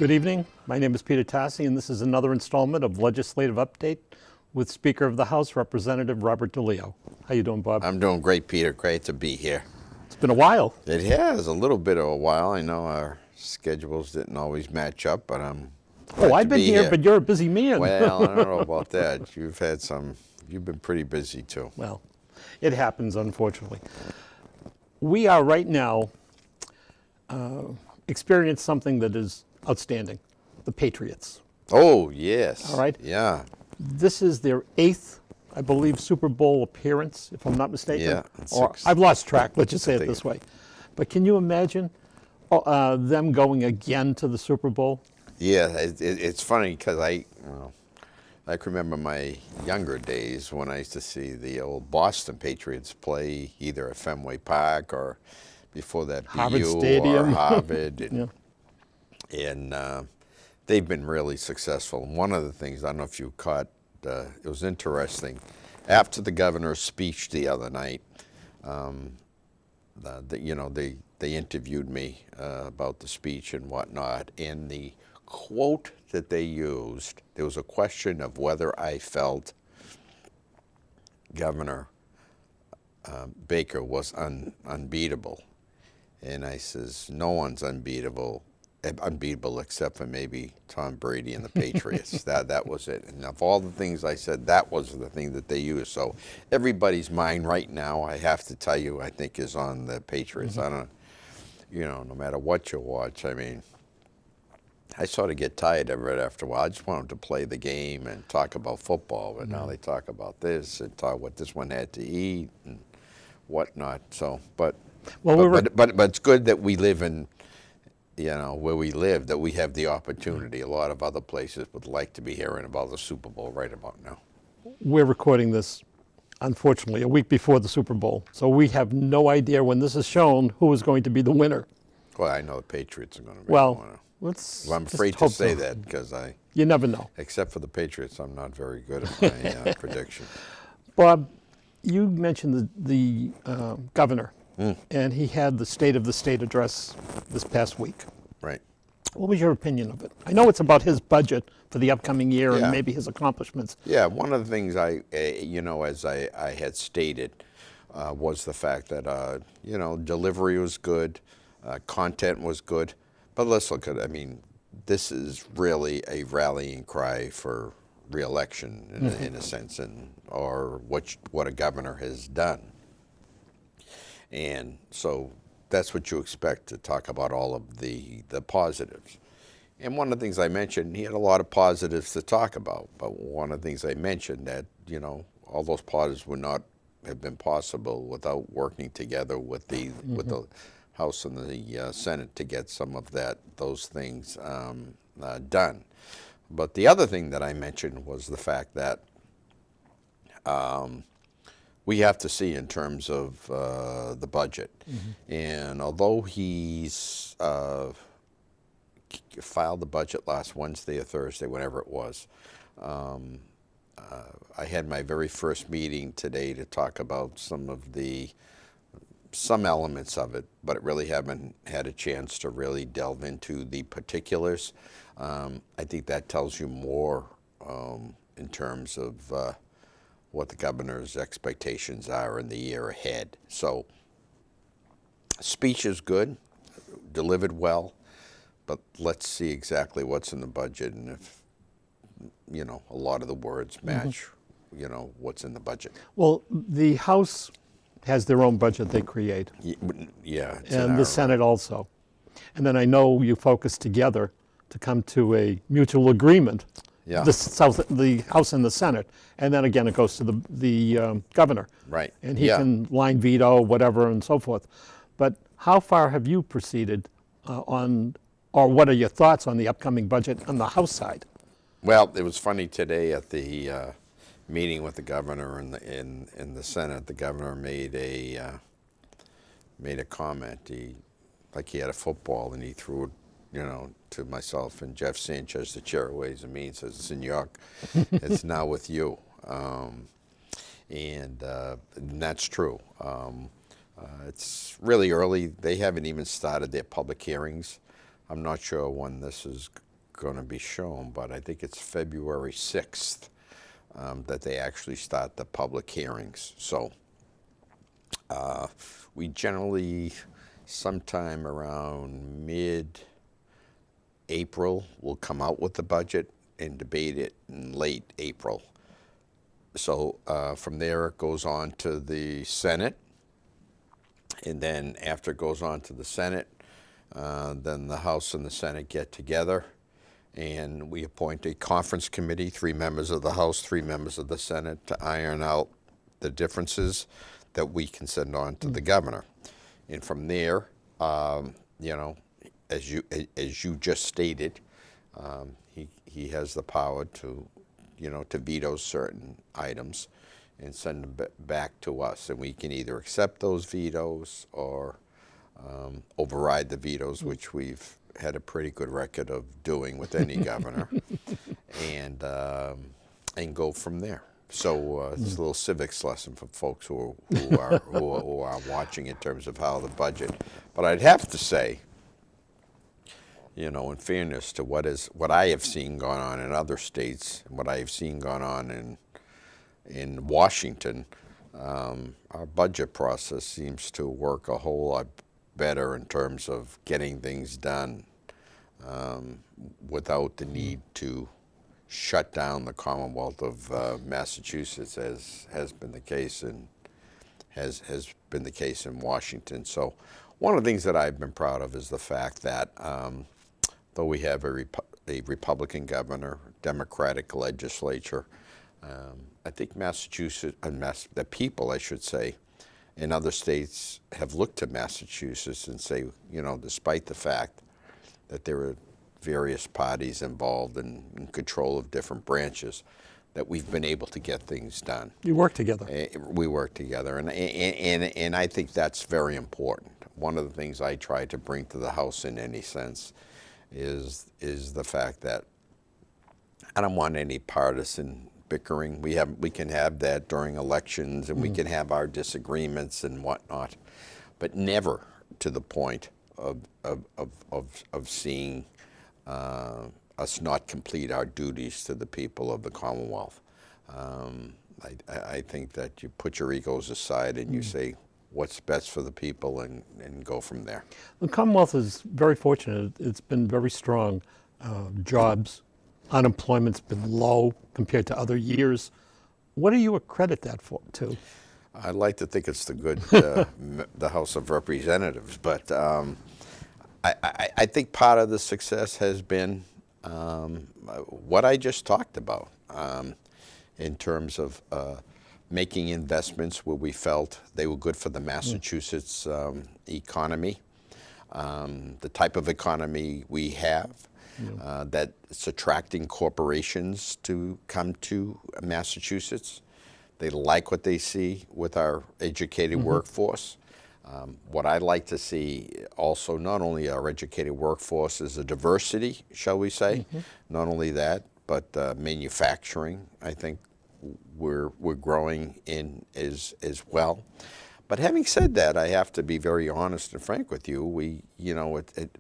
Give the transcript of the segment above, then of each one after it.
Good evening. My name is Peter Tassi, and this is another installment of Legislative Update with Speaker of the House, Representative Robert DeLeo. How you doing, Bob? I'm doing great, Peter. Great to be here. It's been a while. It has a little bit of a while. I know our schedules didn't always match up, but I'm glad I've to been be here, but you're a busy man. Well, I don't know about that. You've been pretty busy too. Well, it happens, unfortunately. We are right now experiencing something that is outstanding, the Patriots. Oh, yes. All right. Yeah. This is their 8th, I believe, Super Bowl appearance, if I'm not mistaken. Yeah. Or I've lost track, let's just say it this way. But can you imagine them going again to the Super Bowl? Yeah, it's funny because I can remember my younger days when I used to see the old Boston Patriots play either at Fenway Park or before that Harvard BU Stadium. or Harvard. And, Yeah. and they've been really successful. And one of the things, I don't know if you caught, it was interesting. After the governor's speech the other night, they interviewed me about the speech and whatnot, and the quote that they used, there was a question of whether I felt Governor Baker was unbeatable. And I says, no one's unbeatable except for maybe Tom Brady and the Patriots. that was it. And of all the things I said, that was the thing that they used. So everybody's mind right now, I have to tell you, I think is on the Patriots. Mm-hmm. No matter what you watch, I mean, I sort of get tired of it after a while. I just want them to play the game and talk about football, but now they talk about this and talk what this one had to eat and whatnot. So, but it's good that we live in, where we live, that we have the opportunity. A lot of other places would like to be hearing about the Super Bowl right about now. We're recording this, unfortunately, a week before the Super Bowl. So we have no idea when this is shown who is going to be the winner. Well, I know the Patriots are going to be the winner. I'm afraid to say that because you never know. Except for the Patriots, I'm not very good at my prediction. Bob, you mentioned the governor, and he had the State of the State address this past week. Right. What was your opinion of it? I know it's about his budget for the upcoming year and Yeah. maybe his accomplishments. Yeah, one of the things as I had stated, was the fact that, delivery was good, content was good. But let's look at it. I mean, this is really a rallying cry for re-election in a sense, or what a governor has done. And so that's what you expect to talk about all of the positives. And one of the things I mentioned, he had a lot of positives to talk about. But one of the things I mentioned that, all those positives would not have been possible without working together with the House and the Senate to get some of those things done. But the other thing that I mentioned was the fact that we have to see in terms of the budget. Mm-hmm. And although he's filed the budget last Wednesday or Thursday, whenever it was, I had my very first meeting today to talk about some elements of it, but it really haven't had a chance to really delve into the particulars. I think that tells you more in terms of what the governor's expectations are in the year ahead. So, speech is good, delivered well, but let's see exactly what's in the budget and if, a lot of the words match, what's in the budget. Well, the House has their own budget they create. Yeah. And the Senate also. And then I know you focus together to come to a mutual agreement. Yeah. The House and the Senate. And then again, it goes to the governor. Right. And he can line veto, whatever, and so forth. But how far have you proceeded or what are your thoughts on the upcoming budget on the House side? Well, it was funny today at the meeting with the governor and in the Senate. The governor made a comment. He had a football and he threw it, to myself and Jeff Sanchez, the chair of Ways and Means, says it's in York. It's now with you, and that's true. It's really early. They haven't even started their public hearings. I'm not sure when this is going to be shown, but I think it's February 6th that they actually start the public hearings. So we generally, sometime around mid-April, will come out with the budget and debate it in late April. So from there, it goes on to the Senate. And then after it goes on to the Senate, then the House and the Senate get together and we appoint a conference committee, 3 members of the House, 3 members of the Senate, to iron out the differences that we can send on to the governor. And from there, you know, as you just stated, he has the power to, you know, to veto certain items and send them back to us. And we can either accept those vetoes or override the vetoes, which we've had a pretty good record of doing with any governor, and go from there. So it's a little civics lesson for folks who are watching in terms of how the budget. But I'd have to say, you know, in fairness to what I have seen going on in other states, and what I have seen going on in Washington, our budget process seems to work a whole lot better in terms of getting things done without the need to shut down the Commonwealth of Massachusetts, as has been the case in Washington. So one of the things that I've been proud of is the fact that though we have a Republican governor, Democratic legislature, I think Massachusetts, the people, I should say, in other states have looked to Massachusetts and say, you know, despite the fact that there are various parties involved in control of different branches, that we've been able to get things done. You work together. We work together, and I think that's very important. One of the things I try to bring to the House in any sense is the fact that I don't want any partisan bickering. We can have that during elections, and we can have our disagreements and whatnot, but never to the point of seeing us not complete our duties to the people of the Commonwealth. I think that you put your egos aside and you say what's best for the people and go from there. The Commonwealth is very fortunate. It's been very strong. Jobs, unemployment's been low compared to other years. What do you accredit that to? I'd like to think it's the good, the House of Representatives, but I think part of the success has been what I just talked about in terms of making investments where we felt they were good for the Massachusetts economy, the type of economy we have, that's attracting corporations to come to Massachusetts. They like what they see with our educated workforce. What I'd like to see also, not only our educated workforce is a diversity, shall we say, not only that, but manufacturing, I think we're growing in as well. But having said that, I have to be very honest and frank with you. We, you know, at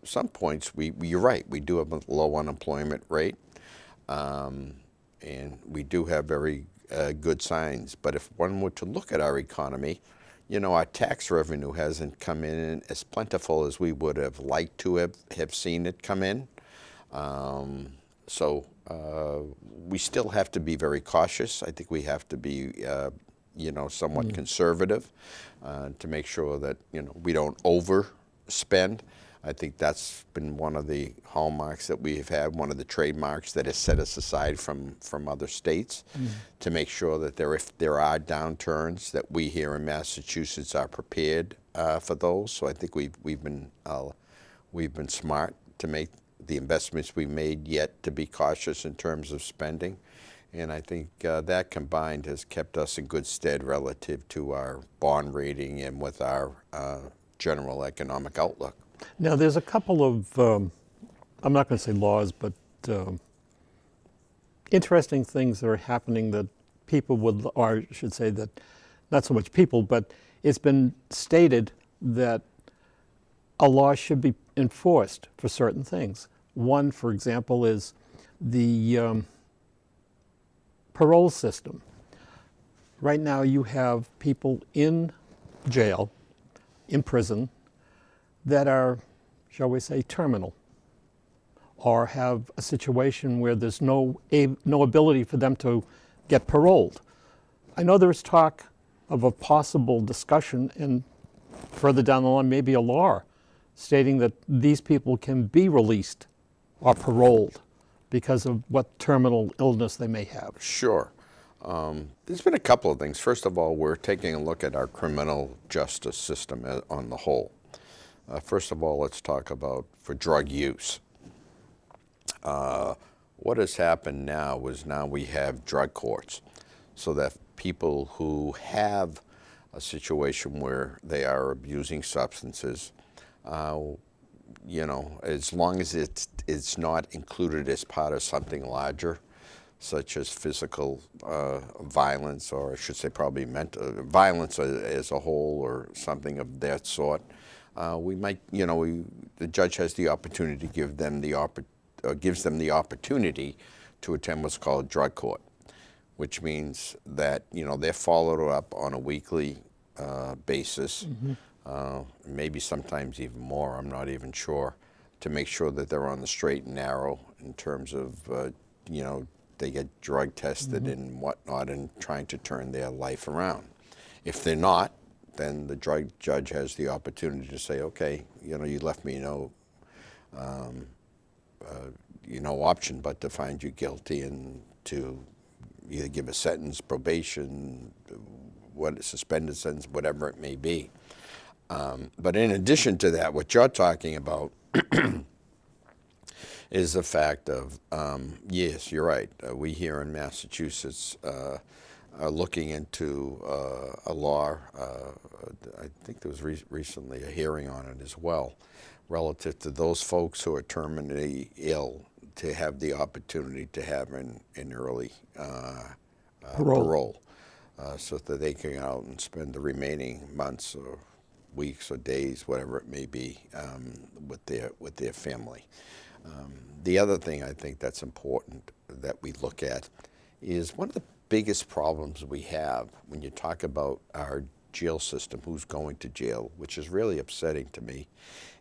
some points, you're right, we do have a low unemployment rate, and we do have very good signs. But if one were to look at our economy, you know, our tax revenue hasn't come in as plentiful as we would have liked to have seen it come in. So we still have to be very cautious. I think we have to be, you know, somewhat conservative to make sure that, you know, we don't overspend. I think that's been one of the hallmarks that we have had, one of the trademarks that has set us aside from other states, to make sure that if there are downturns, that we here in Massachusetts are prepared for those. So I think we've been smart to make the investments we made, yet to be cautious in terms of spending. And I think that combined has kept us in good stead relative to our bond rating and with our general economic outlook. Now, there's a couple of, I'm not going to say laws, but interesting things that are happening that people would, or I should say that not so much people, but it's been stated that a law should be enforced for certain things. One, for example, is the parole system. Right now you have people in jail, in prison, that are, shall we say, terminal, or have a situation where there's no ability for them to get paroled. I know there's talk of a possible discussion, and further down the line, maybe a law stating that these people can be released or paroled because of what terminal illness they may have. Sure. There's been a couple of things. First of all, we're taking a look at our criminal justice system on the whole. First of all, let's talk about for drug use. What has happened now is now we have drug courts, so that people who have a situation where they are abusing substances, you know, as long as it's not included as part of something larger, such as physical violence, or I should say probably mental violence as a whole, or something of that sort, we might, you know, the judge has the opportunity to give them gives them the opportunity to attend what's called drug court, which means that, you know, they're followed up on a weekly basis, maybe sometimes even more, I'm not even sure, to make sure that they're on the straight and narrow in terms of, you know, they get drug tested and whatnot, and trying to turn their life around. If they're not, then the drug judge has the opportunity to say, okay, you know, you left me no option but to find you guilty and to either give a sentence, probation, suspended sentence, whatever it may be. But in addition to that, what you're talking about is the fact of, yes, you're right. We here in Massachusetts are looking into a law. I think there was recently a hearing on it as well, relative to those folks who are terminally ill to have the opportunity to have an early parole, so that they can go out and spend the remaining months or weeks or days, whatever it may be, with their family. The other thing I think that's important that we look at is one of the biggest problems we have when you talk about our jail system, who's going to jail, which is really upsetting to me,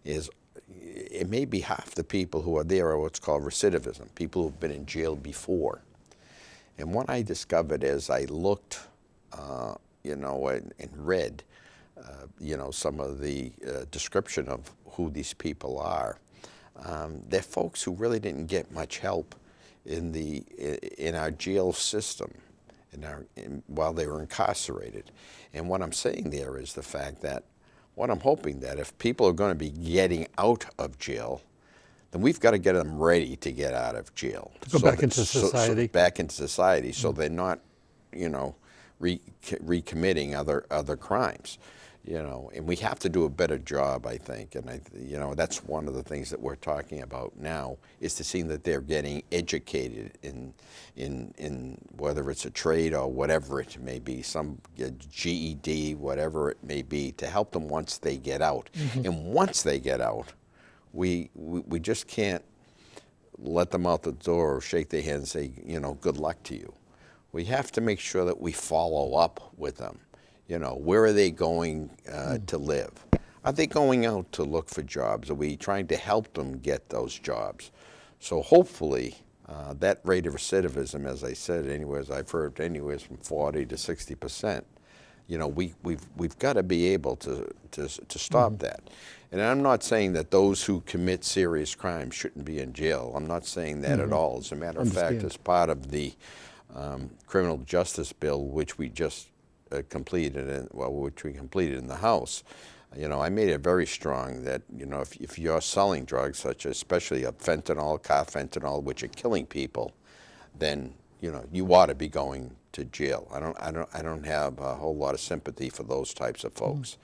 is it may be half the people who are there are what's called recidivism, people who've been in jail before. And what I discovered as I looked, you know, and read, you know, some of the description of who these people are, they're folks who really didn't get much help in our jail system while they were incarcerated. And what I'm saying there is the fact that what I'm hoping that if people are going to be getting out of jail, then we've got to get them ready to get out of jail. To go back into society. Back into society, so they're not, you know, recommitting other crimes. You know, and we have to do a better job, I think, and you know, that's one of the things that we're talking about now, is to see that they're getting educated in whether it's a trade or whatever it may be, some GED, whatever it may be, to help them once they get out. And once they get out, we just can't let them out the door or shake their hand and say, you know, good luck to you. We have to make sure that we follow up with them. You know, where are they going to live? Are they going out to look for jobs? Are we trying to help them get those jobs? So hopefully that rate of recidivism, as I said, I've heard anywhere from 40 to 60%. You know, we've got to be able to stop that. And I'm not saying that those who commit serious crimes shouldn't be in jail. I'm not saying that at all. As a matter of fact, as part of the criminal justice bill, which we just completed in the House, you know, I made it very strong that, you know, if you're selling drugs, such as especially fentanyl, carfentanil, which are killing people, then, you know, you ought to be going to jail. I don't have a whole lot of sympathy for those types of folks.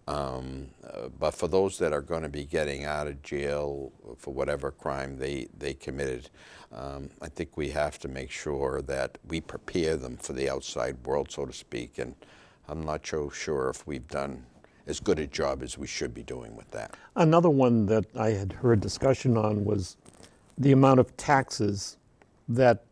But for those that are going to be getting out of jail for whatever crime they committed, I think we have to make sure that we prepare them for the outside world, so to speak. And I'm not so sure if we've done as good a job as we should be doing with that. Another one that I had heard discussion on was the amount of taxes that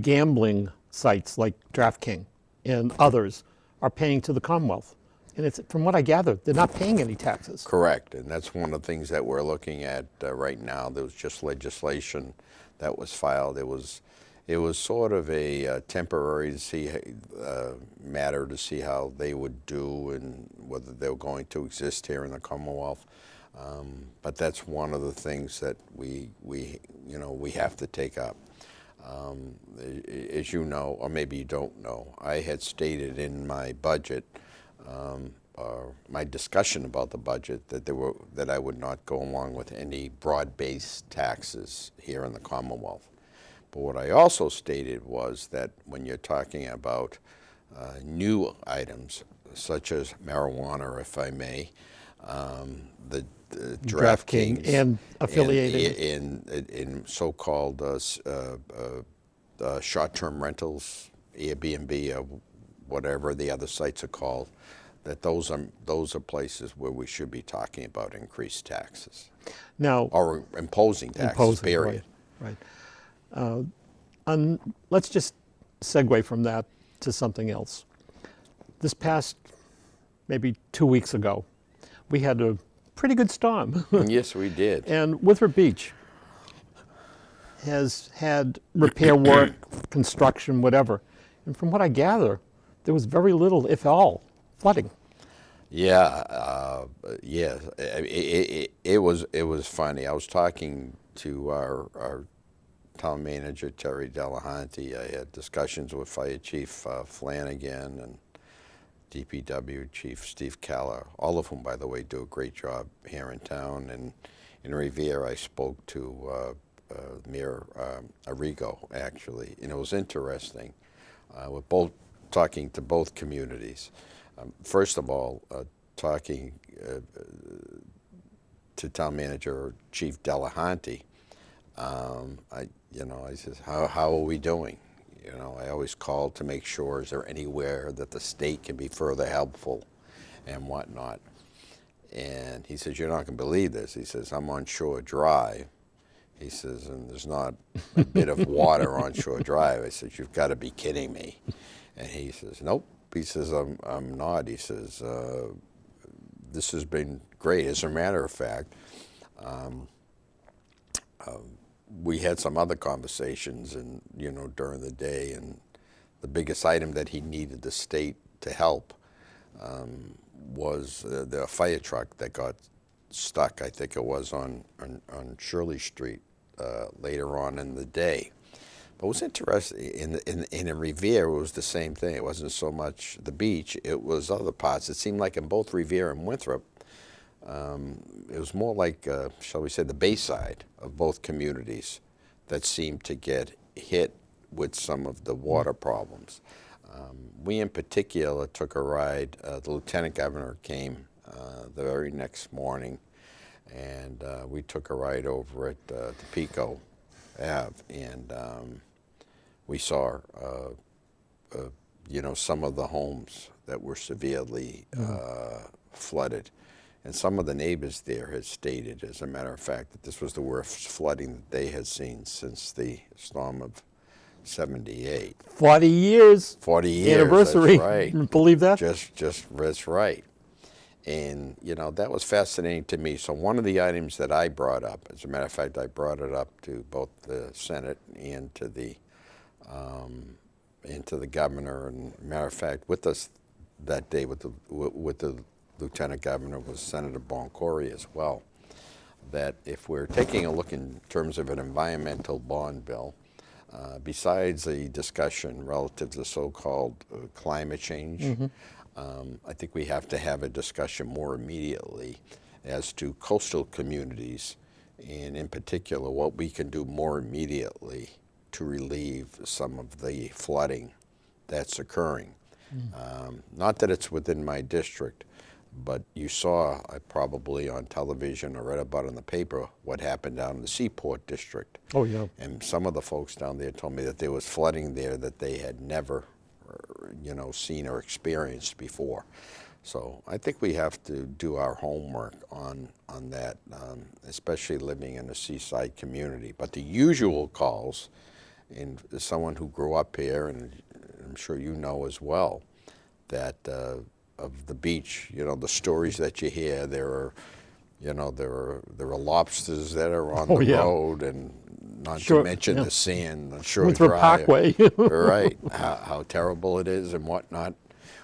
gambling sites like DraftKings and others are paying to the Commonwealth. And it's, from what I gather, they're not paying any taxes. Correct, and that's one of the things that we're looking at right now. There was just legislation that was filed. It was sort of a temporary to see matter to see how they would do and whether they were going to exist here in the Commonwealth. But that's one of the things that we have to take up. As you know, or maybe you don't know, I had stated in my budget, my discussion about the budget, that I would not go along with any broad-based taxes here in the Commonwealth. But what I also stated was that when you're talking about new items, such as marijuana, if I may, the DraftKings and affiliated in so-called short-term rentals, Airbnb, or whatever the other sites are called, that those are places where we should be talking about increased taxes. Now, or imposing taxes, period. Right. Let's just segue from that to something else. This past maybe 2 weeks ago, we had a pretty good storm. Yes, we did. And Winthrop Beach has had repair work, construction, whatever. And from what I gather, there was very little, if all, flooding. Yeah, yeah. It was funny. I was talking to our town manager, Terry Delahanty. I had discussions with Fire Chief Flanagan and DPW Chief Steve Keller, all of whom, by the way, do a great job here in town. And in Revere, I spoke to Mayor Arrigo, actually, and it was interesting. We're both talking to both communities. First of all, talking to town manager Chief Delahanty, I said, how are we doing? I always call to make sure, is there anywhere that the state can be further helpful and whatnot? And he says, you're not going to believe this. He says, I'm on Shore Drive. He says, and there's not a bit of water on Shore Drive. I said, you've got to be kidding me. And he says, nope. He says, I'm not. He says, this has been great. As a matter of fact, we had some other conversations and, during the day, and the biggest item that he needed the state to help was the fire truck that got stuck, I think it was on Shirley Street later on in the day. But what's interesting, in Revere, it was the same thing. It wasn't so much the beach, it was other parts. It seemed like in both Revere and Winthrop, it was more like, shall we say, the Bayside of both communities that seemed to get hit with some of the water problems. We in particular took a ride. The Lieutenant Governor came the very next morning, and we took a ride over at Topeka Ave, and we saw, some of the homes that were severely flooded. And some of the neighbors there had stated, as a matter of fact, that this was the worst flooding that they had seen since the storm of 78. 40 years. 40 years, anniversary. That's right. Believe that? That's right. And, that was fascinating to me. So one of the items that I brought up, as a matter of fact, I brought it up to both the Senate and to the governor. And matter of fact, with us that day with the Lieutenant Governor was Senator Boncory as well, that if we're taking a look in terms of an environmental bond bill, besides the discussion relative to so-called climate change, I think we have to have a discussion more immediately as to coastal communities, and in particular what we can do more immediately to relieve some of the flooding that's occurring. Not that it's within my district, but you saw probably on television or read about in the paper what happened down in the Seaport District. Oh, yeah. And some of the folks down there told me that there was flooding there that they had never, seen or experienced before. So I think we have to do our homework on that, especially living in a seaside community. But the usual calls, and as someone who grew up here, and I'm sure you know as well, that of the beach, the stories that you hear, there are lobsters that are on Oh, the yeah. road, and not Sure, to mention yeah. the sand, the Shore Winthrop Drive. Parkway. Right, how terrible it is and whatnot.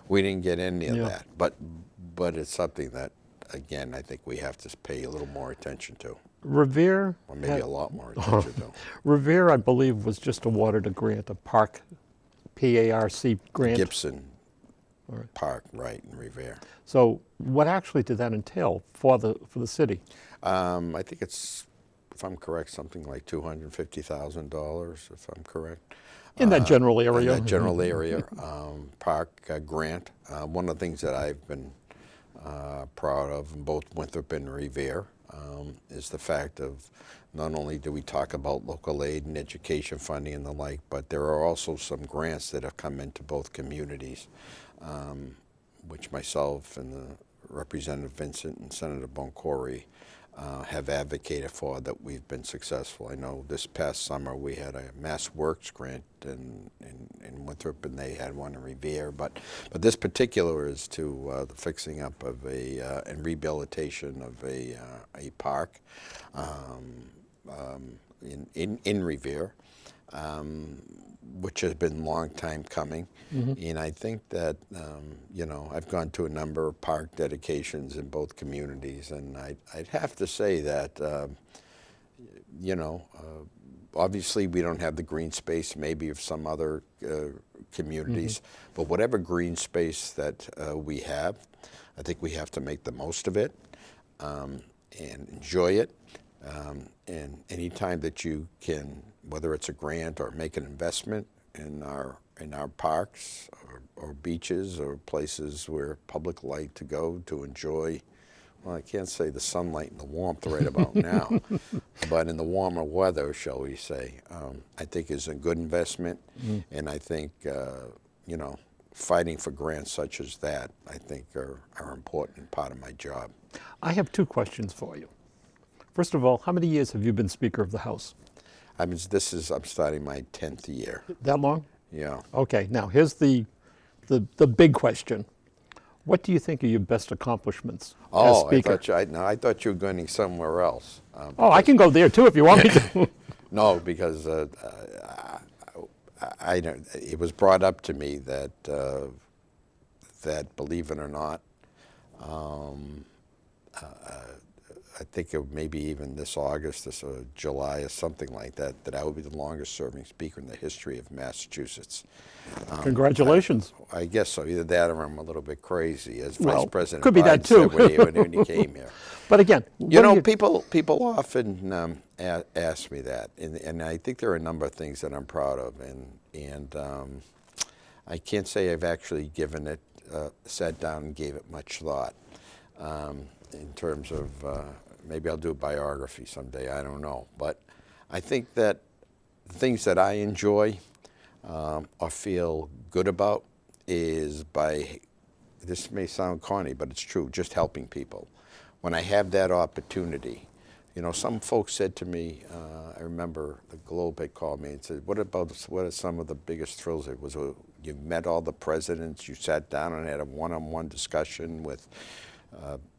We didn't get any of Yeah. that, but it's something that, again, I think we have to pay a little more attention to, Revere, or maybe a lot more attention to. Revere, I believe, was just awarded a grant, a park, PARC grant. Gibson Right. Park, right, in Revere. So what actually did that entail for the city? I think it's, if I'm correct, something like $250,000, if I'm correct. In that general In area? that general area, park grant. One of the things that I've been proud of in both Winthrop and Revere is the fact of not only do we talk about local aid and education funding and the like, but there are also some grants that have come into both communities, which myself and the Representative Vincent and Senator Boncory have advocated for, that we've been successful. I know this past summer we had a Mass Works grant in Winthrop, and they had one in Revere. But this particular is to the fixing up of and rehabilitation of a park in Revere, which has been a long time coming. And I think that, I've gone to a number of park dedications in both communities, and I'd have to say that, obviously we don't have the green space maybe of some other communities, but whatever green space that we have, I think we have to make the most of it and enjoy it. And any time that you can, whether it's a grant or make an investment in our parks or beaches or places where public like to go to enjoy, well, I can't say the sunlight and the warmth right about now, but in the warmer weather, shall we say, I think is a good investment. And I think, fighting for grants such as that, I think are important part of my job. I have two questions for you. First of all, how many years have you been Speaker of the House? I'm starting my 10th year. That long? Yeah. Okay, now here's the big question. What do you think are your best accomplishments as Speaker? I thought you were going somewhere else. I can go there too if you want me to. No, because I don't. It was brought up to me that believe it or not, I think it maybe even this August, this July, or something like that, that I will be the longest serving speaker in the history of Massachusetts. Congratulations. I guess so. Either that or I'm a little bit crazy, as Well, Vice President could be that Biden too. said when he came here. But again, People often ask me that, and I think there are a number of things that I'm proud of, and I can't say I've actually given it, sat down and gave it much thought. In terms of maybe I'll do a biography someday, I don't know. But I think that the things that I enjoy or feel good about is this may sound corny, but it's true, just helping people. When I have that opportunity, some folks said to me, I remember the Globe had called me and said, what are some of the biggest thrills? It was you met all the presidents, you sat down and had a one-on-one discussion with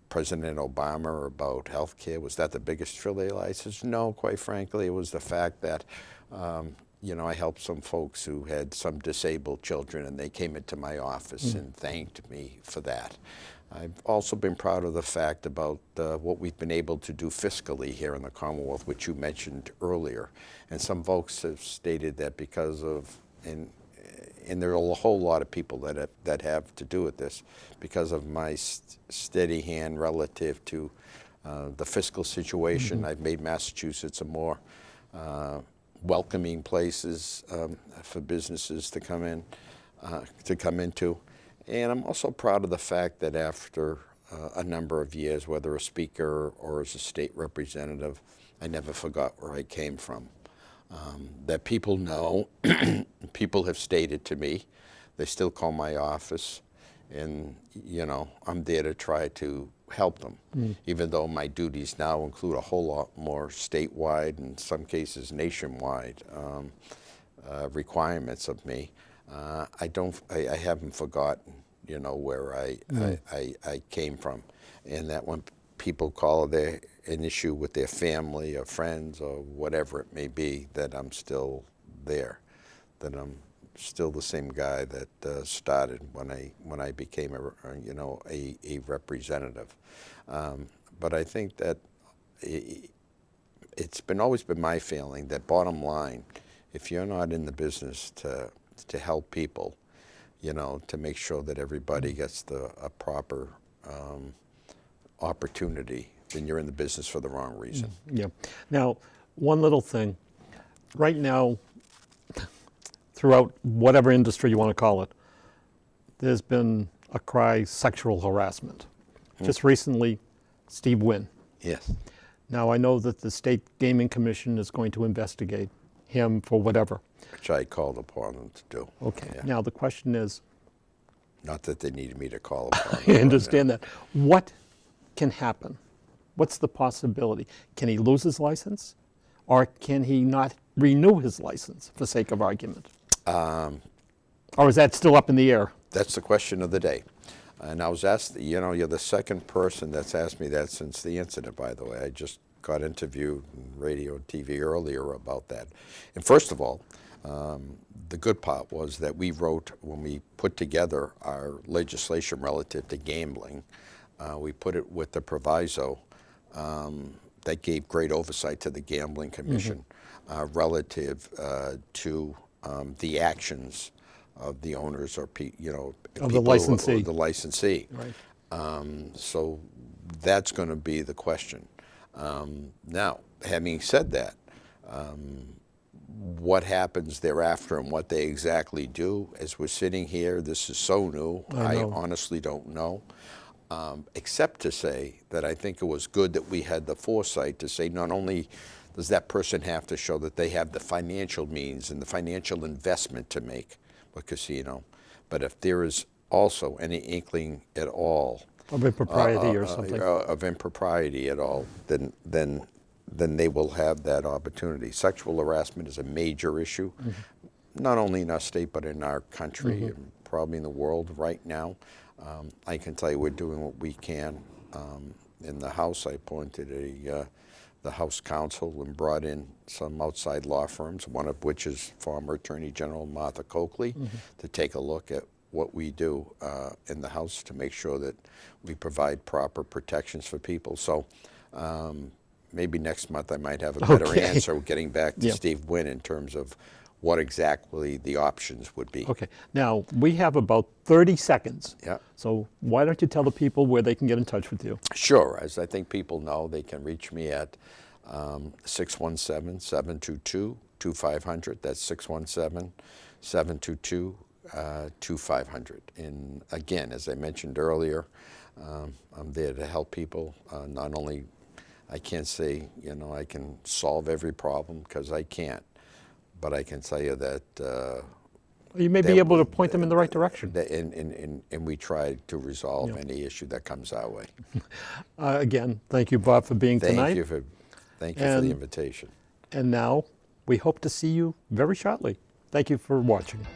President Obama about health care. Was that the biggest thrill they liked? I says, no, quite frankly, it was the fact that, I helped some folks who had some disabled children, and they came into my office and thanked me for that. I've also been proud of the fact about what we've been able to do fiscally here in the Commonwealth, which you mentioned earlier. And some folks have stated that because of, and there are a whole lot of people that have to do with this, because of my steady hand relative to the fiscal situation. I've made Massachusetts a more welcoming places for businesses to come into. And I'm also proud of the fact that after a number of years, whether a speaker or as a state representative, I never forgot where I came from. That people know, people have stated to me, they still call my office and you know, I'm there to try to help them, even though my duties now include a whole lot more statewide, in some cases nationwide, requirements of me. I haven't forgotten, you know, where I came from, and that when people call there an issue with their family or friends or whatever it may be, that I'm still there, that I'm still the same guy that started when I became a representative. But I think that it's always been my feeling that bottom line, if you're not in the business to help people, you know, to make sure that everybody gets a proper opportunity, then you're in the business for the wrong reason. Yeah. Now, one little thing. Right now, throughout whatever industry you want to call it, there's been a cry sexual harassment. Just recently, Steve Wynn. Yes. Now, I know that the State Gaming Commission is going to investigate him for whatever. Which I called upon them to do. Okay. Yeah. Now, the question is, Not that they needed me to call upon them. I understand that. What can happen? What's the possibility? Can he lose his license? Or can he not renew his license, for sake of argument? Or is that still up in the air? That's the question of the day. And I was asked, you know, you're the second person that's asked me that since the incident, by the way. I just got interviewed on radio and TV earlier about that. And first of all, the good part was that we wrote, when we put together our legislation relative to gambling, we put it with the proviso that gave great oversight to the Gambling Commission relative to the actions of the owners or Of the licensee. or the licensee. Right. So that's going to be the question. Now, having said that, what happens thereafter and what they exactly do, as we're sitting here, this is so new, I honestly don't know. Except to say that I think it was good that we had the foresight to say not only does that person have to show that they have the financial means and the financial investment to make a casino, but if there is also any inkling at all Of impropriety or something. of impropriety at all, then they will have that opportunity. Sexual harassment is a major issue, not only in our state but in our country and probably in the world right now. I can tell you we're doing what we can. In the House, I appointed the House counsel and brought in some outside law firms, one of which is former Attorney General Martha Coakley, to take a look at what we do in the House to make sure that we provide proper protections for people. So maybe next month I might have a better answer getting back to Steve Wynn in terms of what exactly the options would be. Okay. Now, we have about 30 seconds. Yeah. So why don't you tell the people where they can get in touch with you? Sure. As I think people know, they can reach me at 617-722-2500. That's 617-722-2500. And again, as I mentioned earlier, I'm there to help people. Not only, I can't say, you know, I can solve every problem, because I can't. But I can tell you that You may be able to point them in the right direction. and we try to resolve any issue that comes our way. Again, thank you, Bob, for being tonight. Thank you for the invitation. And now we hope to see you very shortly. Thank you for watching.